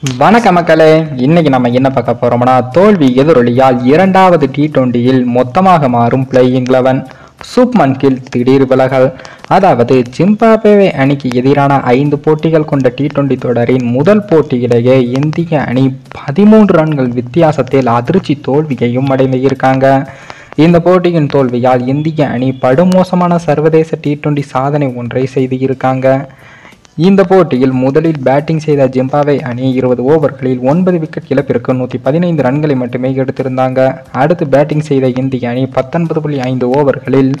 வணக்க மக்களே, இன்னைக்கு நம்ம என்ன பார்க்க போறோம்னா, தோல்வி எதிரொலியால் இரண்டாவது T20யில் மொத்தமாக மாறும் பிளேயிங் 11. சூப்மன் கில் திடீர் விலகல். அதாவது ஜிம்பாப்வே அணிக்கு எதிரான 5 போட்டிகள் கொண்ட T20 தொடரின் முதல் போட்டியிலேயே இந்திய அணி 13 ரன்கள் வித்தியாசத்தில் அதிர்ச்சி தோல்வியையும் அடைந்திருக்காங்க. இந்த போட்டியின் தோல்வியால் இந்திய அணி படுமோசமான சர்வதேச T20 சாதனை ஒன்றை செய்திருக்காங்க. இந்த போட்டியில் முதலில் பேட்டிங் செய்த ஜிம்பாப்வே அணி 20 ஓவர்களில் 9 விக்கெட் இழப்பிற்கு 115 ரன்களை மட்டுமே எடுத்திருந்தாங்க. அடுத்து பேட்டிங் செய்த இந்திய அணி 19.5 ஓவர்களில்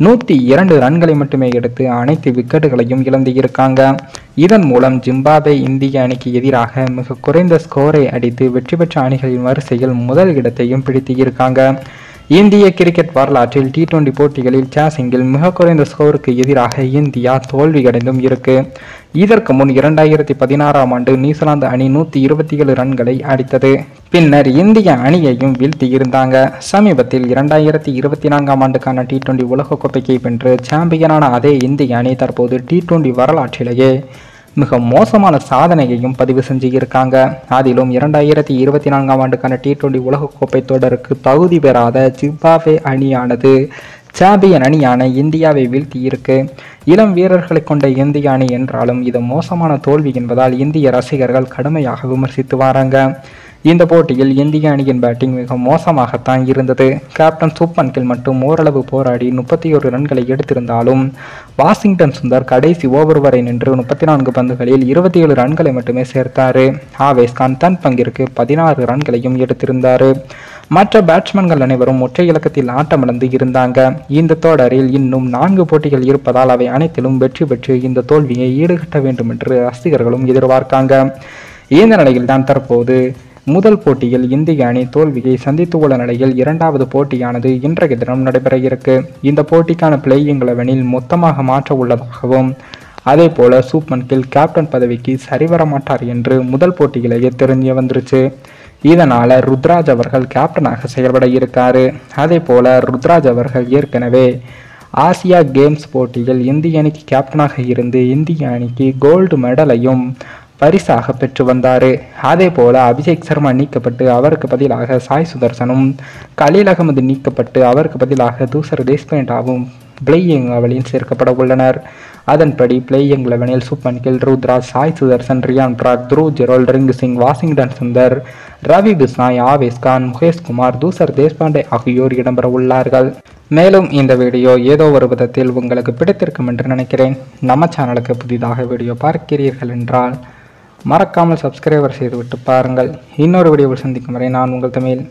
102 ரன்களை மட்டுமே எடுத்து அனைத்து விக்கெட்டுகளையும் இழந்திருக்காங்க. இதன் மூலம் ஜிம்பாப்வே இந்திய அணிக்கு எதிராக மிக குறைந்த ஸ்கோரை அடித்து வெற்றி பெற்ற அணிகளின் வரிசையில் முதல் இடத்தையும் பிடித்திருக்காங்க. இந்திய கிரிக்கெட் வரலாற்றில் T20 போட்டிகளில் சேசிங்கில் மிக குறைந்த ஸ்கோருக்கு எதிராக இந்தியா தோல்வியடைந்தும் இருக்கு. இதற்கு முன் 2016ஆம் ஆண்டு நியூசிலாந்து அணி 127 ரன்களை அடித்தது. பின்னர் இந்திய அணியையும் வீழ்த்தியிருந்தாங்க. சமீபத்தில் 2024ஆம் ஆண்டுக்கான T20 உலகக்கோப்பையை வென்று சாம்பியனான அதே இந்திய அணி தற்போது T20 வரலாற்றிலேயே மிக மோசமான சாதனையையும் பதிவு செஞ்சிருக்காங்க. அதிலும் 2024ஆம் ஆண்டுக்கான T20 உலகக்கோப்பை தொடருக்கு தகுதி பெறாத ஜிம்பாப்வே அணியானது சாம்பியன் அணியான இந்தியாவை வீழ்த்தியிருக்கு. இளம் வீரர்களை கொண்ட இந்திய அணி என்றாலும் இது மோசமான தோல்வி என்பதால் இந்திய ரசிகர்கள் கடுமையாக விமர்சித்து வராங்க. இந்த போட்டியில் இந்திய அணியின் பேட்டிங் மிக மோசமாகத்தான் இருந்தது. கேப்டன் சூப்மன் கில் மட்டும் ஓரளவு போராடி 31 ரன்களை எடுத்திருந்தாலும் வாஷிங்டன் சுந்தர் கடைசி ஓவர் வரை நின்று 34 பந்துகளில் 27 ரன்களை மட்டுமே சேர்த்தாரு. ஆவேஸ் கான் தன் பங்கிற்கு 16 ரன்களையும் எடுத்திருந்தாரு. மற்ற பேட்ஸ்மேன்கள் அனைவரும் ஒற்றை இலக்கத்தில் ஆட்டமிழந்து இருந்தாங்க. இந்த தொடரில் இன்னும் 4 போட்டிகள் இருப்பதால் அவை அனைத்திலும் வெற்றி பெற்று இந்த தோல்வியை ஈடுகட்ட வேண்டும் என்று ரசிகர்களும் எதிர்பார்க்காங்க. இந்த நிலையில் தான் தற்போது முதல் போட்டியில் இந்திய அணி தோல்வியை சந்தித்துள்ள நிலையில் இரண்டாவது போட்டியானது இன்றைய தினம் நடைபெற இருக்கு. இந்த போட்டிக்கான பிளேயிங் 11ல் மொத்தமாக மாற்ற உள்ளதாகவும் அதே போல சூப்மன் கில் கேப்டன் பதவிக்கு சரிவர மாட்டார் என்று முதல் போட்டியிலேயே தெரிஞ்சு வந்துருச்சு. இதனால ருத்ராஜ் அவர்கள் கேப்டனாக செயல்பட இருக்காரு. அதே போல ருத்ராஜ் அவர்கள் ஏற்கனவே ஆசியா கேம்ஸ் போட்டியில் இந்திய அணிக்கு கேப்டனாக இருந்து இந்திய அணிக்கு கோல்டு மெடலையும் பரிசாக பெற்று வந்தார். அதே போல அபிஷேக் சர்மா நீக்கப்பட்டு அவருக்கு பதிலாக சாய் சுதர்சனும், கலீல் அகமது நீக்கப்பட்டு அவருக்கு பதிலாக தூசர் தேஷ்பாண்டேவும் பிளேயிங் 11ல் சேர்க்கப்பட உள்ளனர். அதன்படி பிளேயிங் 11ல் சூப்மன் கில், ருத்ராஜ், சாய் சுதர்சன், ரியான் பராக், த்ருவ் ஜெரோல், ரிங்கு சிங், வாஷிங்டன் சுந்தர், ரவி பிஷ்னாய், ஆவேஸ் கான், முகேஷ் குமார், தூசர் தேஷ்பாண்டே ஆகியோர் இடம்பெற உள்ளார்கள். மேலும் இந்த வீடியோ ஏதோ ஒரு விதத்தில் உங்களுக்கு பிடித்திருக்கும் என்று நினைக்கிறேன். நம்ம சேனலுக்கு புதிதாக வீடியோ பார்க்கிறீர்கள் என்றால் மறக்காமல் சப்ஸ்கிரைபர் செய்துவிட்டு பாருங்கள். இன்னொரு வீடியோவில் சந்திக்கும் வரை நான் உங்கள் தமிழ்.